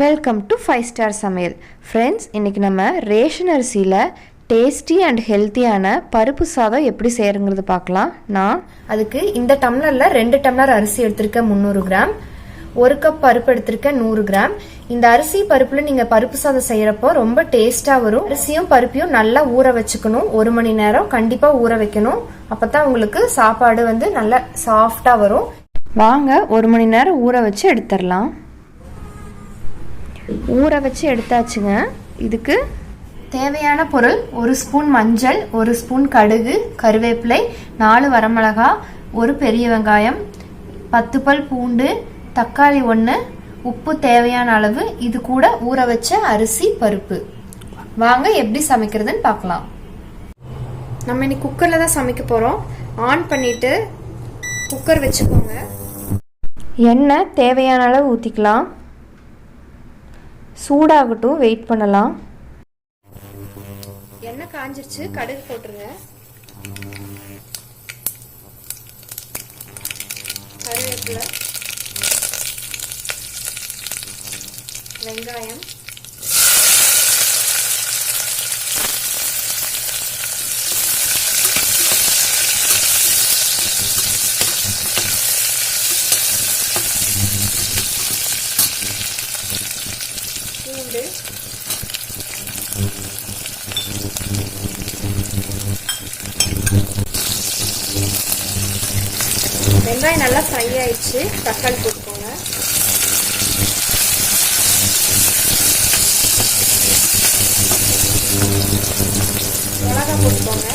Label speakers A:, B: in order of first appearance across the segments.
A: Welcome to 5 star சமையல். Friends, இன்றைக்கி நம்ம ரேஷன் அரிசியில் டேஸ்டி அண்ட் ஹெல்த்தியான பருப்பு சாதம் எப்படி செய்யறங்கிறது பார்க்கலாம். நான் அதுக்கு இந்த டம்ளரில் 2 டம்ளர் அரிசி எடுத்திருக்கேன் 300 கிராம், 1 கப் பருப்பு எடுத்திருக்கேன் 100 கிராம். இந்த அரிசி பருப்பில் நீங்கள் பருப்பு சாதம் செய்கிறப்போ ரொம்ப டேஸ்ட்டாக வரும். அரிசியும் பருப்பையும் நல்லா ஊற வச்சுக்கணும். 1 மணி நேரம் கண்டிப்பாக ஊற வைக்கணும். அப்போ தான் உங்களுக்கு சாப்பாடு நல்லா சாஃப்டாக வரும். வாங்க 1 மணி நேரம் ஊற வச்சு எடுத்துடலாம். ஊற வச்சு எடுத்தாச்சுங்க. இதுக்கு தேவையான பொருள்: 1 ஸ்பூன் மஞ்சள், 1 ஸ்பூன் கடுகு, கருவேப்பிலை, 4 வரமிளகா, 1 பெரிய வெங்காயம், 10 பல் பூண்டு, தக்காளி 1, உப்பு தேவையான அளவு. இது கூட ஊற வச்ச அரிசி பருப்பு. வாங்க எப்படி சமைக்கிறதுன்னு பார்க்கலாம். நம்ம இன்னைக்கு குக்கரில் தான் சமைக்க போகிறோம். ஆன் பண்ணிட்டு குக்கர் வச்சுக்கோங்க. எண்ணெய் தேவையான அளவு ஊற்றிக்கலாம். சூடாகட்டும், வெயிட் பண்ணலாம். எண்ணெய் காஞ்சிருச்சு, கடுகு போட்டுருங்க. கருவேப்பிலை, வெங்காயம், பூண்டு, வெங்காயம் நல்லா ஃப்ரை ஆயிடுச்சு. தக்காளி போட்டுக்கோங்க. மிளகா போட்டுக்கோங்க.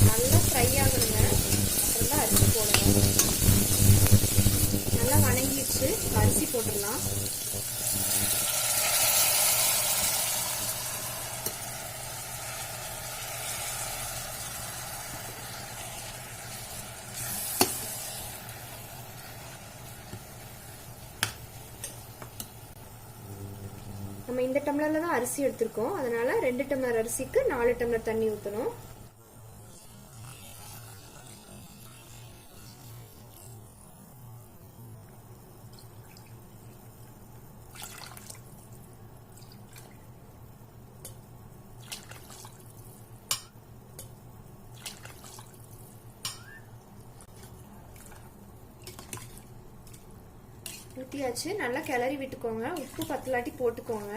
A: நல்லா ஃப்ரை ஆகணுங்க. அப்புறம் தான் அரிசி போடணும். நல்லா வணங்கிடுச்சு, அரிசி போட்டுடலாம். நம்ம இந்த டம்ளர்ல தான் அரிசி எடுத்திருக்கோம். அதனால 2 டம்ளர் அரிசிக்கு 4 டம்ளர் தண்ணி ஊற்றணும். ஊற்றியாச்சு. நல்லா கிளறி விட்டுக்கோங்க. உப்பு பத்தலாட்டி போட்டுக்கோங்க.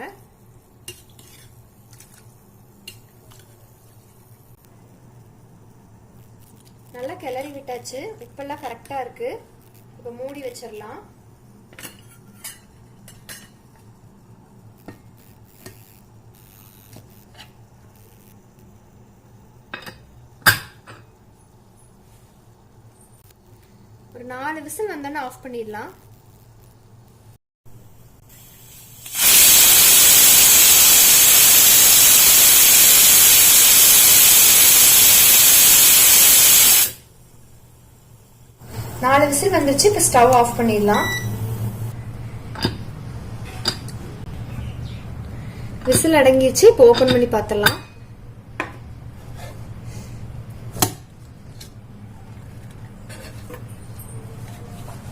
A: நல்லா கிளறி விட்டாச்சு. உப்பெல்லாம் கரெக்டா இருக்கு. இப்போ மூடி வச்சிடலாம். ஒரு 4 விசில் வந்தோன்னா ஆஃப் பண்ணிடலாம். நாலு விசில் வந்துருச்சு. இப்போ ஸ்டவ் ஆஃப் பண்ணிடலாம். விசில் அடங்கிடுச்சு. இப்போ ஓபன் பண்ணி பார்த்தலாம்.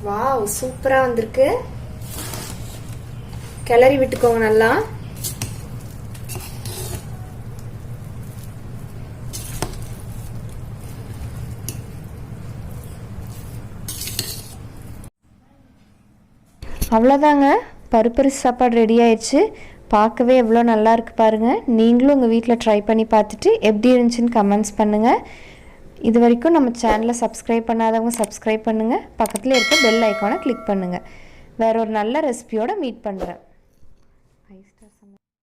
A: வாவ், சூப்பரா வந்திருக்கு. கிளறி விட்டுக்கோங்க நல்லா. அவ்வளோதாங்க, பருப்பரிசி சாப்பாடு ரெடி ஆயிடுச்சு. பார்க்கவே எவ்வளோ நல்லா இருக்குது பாருங்கள். நீங்களும் உங்கள் வீட்டில் ட்ரை பண்ணி பார்த்துட்டு எப்படி இருந்துச்சுன்னு கமெண்ட்ஸ் பண்ணுங்கள். இது வரைக்கும் நம்ம சேனலை சப்ஸ்கிரைப் பண்ணாதவங்க சப்ஸ்கிரைப் பண்ணுங்கள். பக்கத்தில் இருக்க பெல் ஐக்கானை கிளிக் பண்ணுங்கள். வேற ஒரு நல்ல ரெசிபியோடு மீட் பண்ணுறேன்.